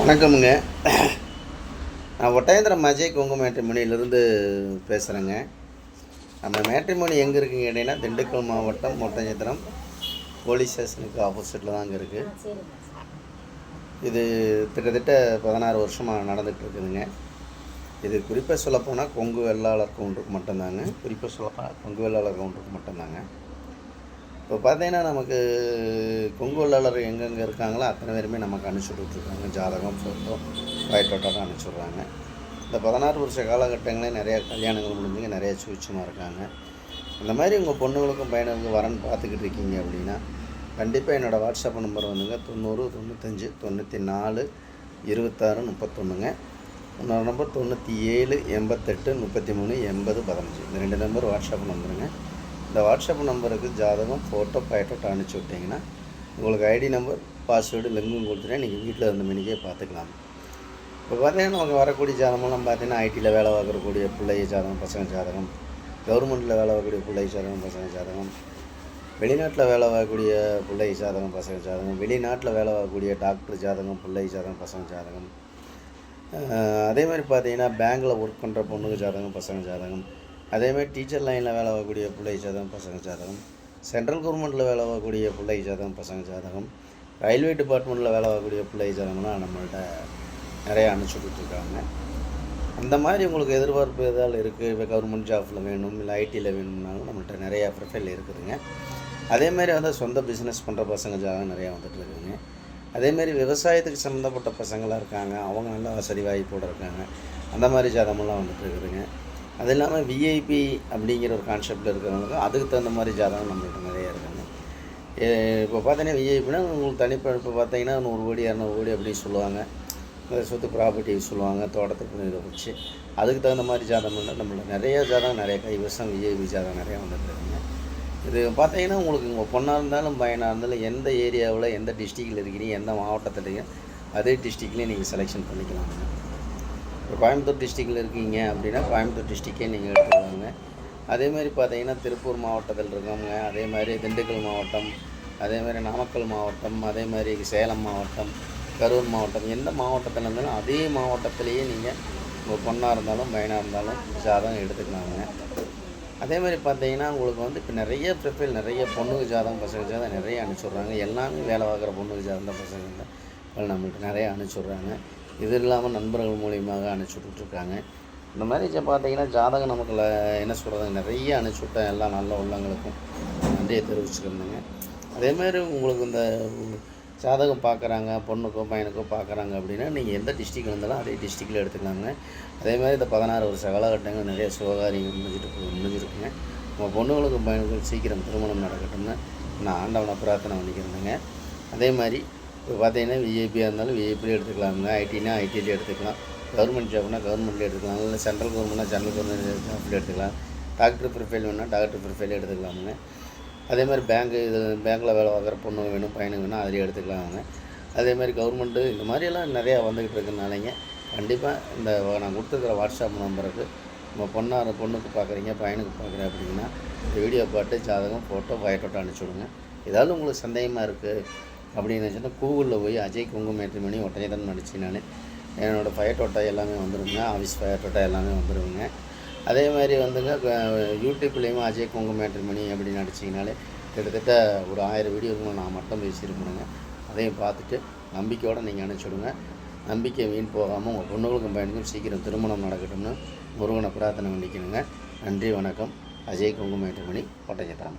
வணக்கமுங்க. நான் ஒட்டயந்திரம் அஜய் கொங்கு மேட்ரிமோனியிலிருந்து பேசுகிறேங்க. நம்ம மேட்ரிமோனி எங்கே இருக்குங்க கேட்டிங்கன்னா, திண்டுக்கல் மாவட்டம் ஒட்டஞ்சத்திரம் போலீஸ் ஸ்டேஷனுக்கு ஆப்போசிட்டில் தான் அங்கே இருக்குது. இது கிட்டத்தட்ட 16 வருஷமாக நடந்துகிட்டு இருக்குதுங்க. இது குறிப்பாக சொல்லப்போனால் கொங்கு வெள்ளாளர் கவுண்டருக்கு மட்டும்தாங்க. குறிப்பாக சொல்லப்போனால் கொங்கு வெள்ளாளர் கவுண்டருக்கு மட்டும்தாங்க. இப்போ பார்த்தீங்கன்னா, நமக்கு கொங்கு வெள்ளாளர் எங்கெங்கே இருக்காங்களோ அத்தனை பேருமே நமக்கு அனுப்பிச்சுட்ருக்காங்க. ஜாதகம், ஃபோட்டோ, பயோடேட்டாவும் அனுப்பிச்சுட்றாங்க. இந்த 16 வருஷ காலகட்டங்களே நிறையா கல்யாணங்கள் முடிஞ்சுங்க, நிறையா சுவிட்சமாக இருக்காங்க. அந்த மாதிரி உங்கள் பொண்ணுங்களுக்கும் பையனுக்கும் வரன்னு பார்த்துக்கிட்டு இருக்கீங்க அப்படின்னா, கண்டிப்பாக என்னோடய வாட்ஸ்அப் நம்பர் வந்துங்க 90 95 94 26 31ங்க. இன்னொரு நம்பர் 97 88 33 80 15. இந்த 2 நம்பர் வாட்ஸ்அப் நம்பருங்க. இந்த வாட்ஸ்அப் நம்பருக்கு ஜாதகம், ஃபோட்டோ, பயோடேட்டா அனுப்பிச்சி விட்டிங்கன்னா உங்களுக்கு ஐடி நம்பர், பாஸ்வேர்டு, லிங்கும் கொடுத்துட்டா நீங்கள் வீட்டில் இருந்த மணிக்கே பார்த்துக்கலாம். இப்போ பார்த்தீங்கன்னா நமக்கு வரக்கூடிய ஜாதகம்லாம் பார்த்தீங்கன்னா ஐடியில் வேலை பார்க்கக்கூடிய பிள்ளை ஜாதகம், பசங்க ஜாதகம், கவர்மெண்ட்டில் வேலை பார்க்கக்கூடிய பிள்ளை ஜாதகம், பசங்க ஜாதகம், வெளிநாட்டில் வேலை பார்க்கக்கூடிய பிள்ளை ஜாதகம், பசங்க ஜாதகம், வெளிநாட்டில் வேலை பார்க்கக்கூடிய டாக்டர் ஜாதகம், பிள்ளை ஜாதகம், பசங்க ஜாதகம், அதே மாதிரி பார்த்தீங்கன்னா பேங்கில் ஒர்க் பண்ணுற பொண்ணுங்க ஜாதகம், பசங்க ஜாதகம், அதேமாதிரி டீச்சர் லைனில் வேலை பார்க்கக்கூடிய பிள்ளை ஜாதகம், பசங்க ஜாதகம், சென்ட்ரல் கவர்மெண்ட்டில் வேலை பார்க்கக்கூடிய பிள்ளை ஜாதகம், பசங்க ஜாதகம், ரயில்வே டிபார்ட்மெண்ட்டில் வேலை பார்க்கக்கூடிய பிள்ளை ஜாதகம்லாம் நம்மள்கிட்ட நிறையா அனுப்பிச்சுட்ருக்காங்க. அந்த மாதிரி உங்களுக்கு எதிர்பார்ப்பு ஏதாவது இருக்குது, இப்போ கவர்மெண்ட் ஜாப்பில் வேணும், இல்லை ஐடியில் வேணும்னாலும் நம்மள்கிட்ட நிறையா ப்ரொஃபைல் இருக்குதுங்க. அதேமாதிரி வந்து சொந்த பிஸ்னஸ் பண்ணுற பசங்க ஜாதகம் நிறையா வந்துட்டு இருக்குதுங்க. அதேமாதிரி விவசாயத்துக்கு சம்மந்தப்பட்ட பசங்களாக இருக்காங்க, அவங்க நல்ல வசதி வாய்ப்போடு இருக்காங்க, அந்த மாதிரி ஜாதகமெல்லாம் வந்துட்டு இருக்குதுங்க. அது இல்லாமல் விஐபி அப்படிங்கிற ஒரு கான்செப்டில் இருக்கிறவங்களுக்கு அதுக்கு தகுந்த மாதிரி ஜாதகம் நம்மள்கிட்ட நிறையா இருக்காங்க. இப்போ பார்த்தீங்கன்னா விஐபினா உங்களுக்கு தனிப்பழப்பு பார்த்தீங்கன்னா 100 கோடி 200 கோடி அப்படின்னு சொல்லுவாங்க. சொத்து ப்ராப்பர்ட்டி சொல்லுவாங்க, தோட்டத்துக்கு இதை வச்சு அதுக்கு தகுந்த மாதிரி ஜாதகம் நம்மள நிறைய ஜாதகம், நிறைய கைவசம் விஐபி ஜாதகம் நிறையா வந்துட்டுருக்குங்க. இது பார்த்தீங்கன்னா உங்களுக்கு உங்கள் பொண்ணாக இருந்தாலும் பையனாக இருந்தாலும் எந்த ஏரியாவில் எந்த டிஸ்ட்ரிக்டில் இருக்கிறீங்க, எந்த மாவட்டத்துலையும் அதே டிஸ்ட்ரிக்ட்லேயும் நீங்கள் செலெக்ஷன் பண்ணிக்கலாங்க. இப்போ கோயம்புத்தூர் டிஸ்ட்ரிக்டில் இருக்கீங்க அப்படின்னா கோயம்புத்தூர் டிஸ்ட்ரிக்கே நீங்கள் எடுத்துக்கலாங்க. அதேமாதிரி பார்த்தீங்கன்னா திருப்பூர் மாவட்டத்தில் இருக்கவங்க, அதே மாதிரி திண்டுக்கல் மாவட்டம், அதேமாதிரி நாமக்கல் மாவட்டம், அதே மாதிரி சேலம் மாவட்டம், கரூர் மாவட்டம், எந்த மாவட்டத்தில் இருந்தாலும் அதே மாவட்டத்திலேயே நீங்கள் உங்கள் பொண்ணாக இருந்தாலும் பையனாக இருந்தாலும் ஜாதகம் எடுத்துக்கலாங்க. அதேமாதிரி பார்த்தீங்கன்னா உங்களுக்கு வந்து இப்போ நிறைய ப்ரொஃபைல், நிறைய பொண்ணுக்கு ஜாதகம், பசங்க ஜாதகம் நிறைய அனுப்பிச்சுட்றாங்க. எல்லாமே வேலை பார்க்குற பொண்ணுக்கு ஜாதகம் பசங்க நம்மள்கிட்ட நிறைய அனுப்பிச்சுட்றாங்க. இது இல்லாமல் நண்பர்கள் மூலியமாக அனுப்பிச்சுட்ருக்காங்க. இந்த மாதிரி பார்த்தீங்கன்னா ஜாதகம் நமக்கு என்ன சொல்கிறது, நிறைய அனுப்பிச்சுட்டேன். எல்லா நல்ல உள்ளங்களுக்கும் நன்றியை தெரிவிச்சுக்கிறேங்க. அதேமாதிரி உங்களுக்கு இந்த ஜாதகம் பார்க்குறாங்க, பொண்ணுக்கோ பையனுக்கோ பார்க்குறாங்க அப்படின்னா நீங்கள் எந்த டிஸ்ட்ரிக்டில் இருந்தாலும் அதே டிஸ்ட்ரிக்டில் எடுத்துக்கலாங்க. அதேமாதிரி இந்த 16 வருஷ காலகட்டங்கள் நிறைய சுபகாரியங்கள் முடிஞ்சிருக்குங்க. உங்கள் பொண்ணுங்களுக்கும் பையனுக்கும் சீக்கிரம் திருமணம் நடக்கட்டும்னு நான் ஆண்டவனை பிரார்த்தனை பண்ணிக்கிறேங்க. அதே மாதிரி இப்போ பார்த்தீங்கன்னா விஐபியாக இருந்தாலும் விஐபியில் எடுத்துக்கலாமுங்க, ஐடினா ஐடியில் எடுத்துக்கலாம், கவர்மெண்ட் ஜாப்னா கவர்மெண்ட்டில் எடுத்துக்கலாம், இல்லை சென்ட்ரல் கவர்மெண்ட்னா சென்ட்ரல் கவர்மெண்ட் ஜாப்பில் எடுத்துக்கலாம், டாக்டர் ப்ரொஃபைல் வேணும்னா டாக்டர் ப்ரொஃபைல் எடுத்துக்கலாமுங்க. அதே மாதிரி பேங்க்கில் வேலை பார்க்குற பொண்ணு வேணும், பையனுக்கு வேணும், அதிலே எடுத்துக்கலாமுங்க. அதே மாதிரி கவர்மெண்ட்டு இந்த மாதிரியெல்லாம் நிறையா வந்துக்கிட்டு இருக்கிறனாலைங்க கண்டிப்பாக இந்த நான் கொடுத்துருக்குற வாட்ஸ்அப் நம்பருக்கு உங்கள் பொண்ணுக்கு பார்க்குறீங்க, பையனுக்கு பார்க்குறேன் அப்படின்னா இந்த வீடியோ பார்த்து ஜாதகம், ஃபோட்டோ, பயோடேட்டா அனுப்பிச்சுடுங்க. ஏதாவது உங்களுக்கு சந்தேகமாக இருக்குது அப்படின்னு நினச்சின்னா கூகுளில் போய் அஜய் கொங்கு மேட்ரிமோனி ஒட்டஞ்சத்திரம் அடிச்சினாலே என்னோடய பயோடேட்டா எல்லாமே வந்துடுங்க, ஆஃபீஸ் பயோடேட்டா எல்லாமே வந்துடுங்க. அதே மாதிரி வந்துங்க யூடியூப்லேயும் அஜய் கொங்கு மேட்ரிமோனி அப்படின்னு அடிச்சிங்கனாலே கிட்டத்தட்ட ஒரு 1000 வீடியோக்கு நான் மட்டும் பேசியிருக்கணுங்க. அதையும் பார்த்துட்டு நம்பிக்கையோடு நீங்கள் அனுப்பிச்சுடுங்க. நம்பிக்கை வீண் போகாமல் உங்கள் பொண்ணுகளுக்கும் பையனுக்கும் சீக்கிரம் திருமணம் நடக்கட்டும்னு முருகனை பிரார்த்தனை பண்ணிக்கணுங்க. நன்றி, வணக்கம். அஜய் கொங்கு மேட்ரிமோனி ஒட்டஞ்சத்திரம்.